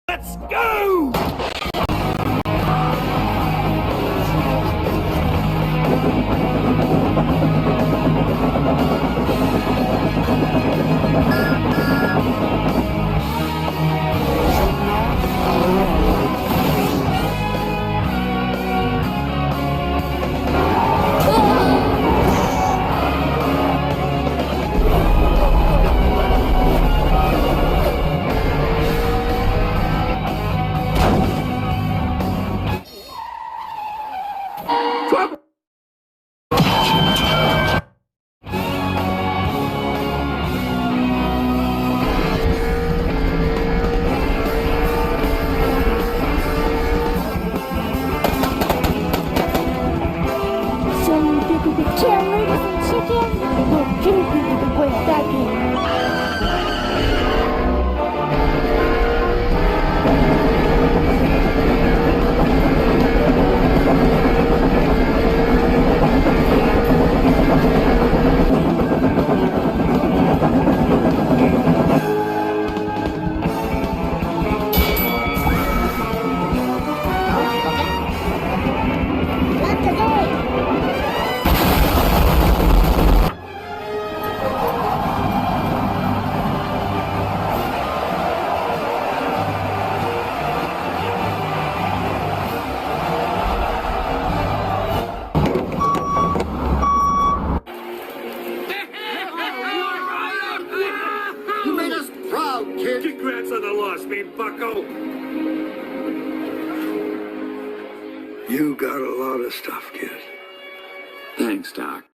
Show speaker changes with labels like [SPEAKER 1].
[SPEAKER 1] Let's go!
[SPEAKER 2] You made us proud, kid.
[SPEAKER 1] Congrats on the loss, me bucko.
[SPEAKER 3] You got a lot of stuff, kid.
[SPEAKER 2] Thanks, Doc.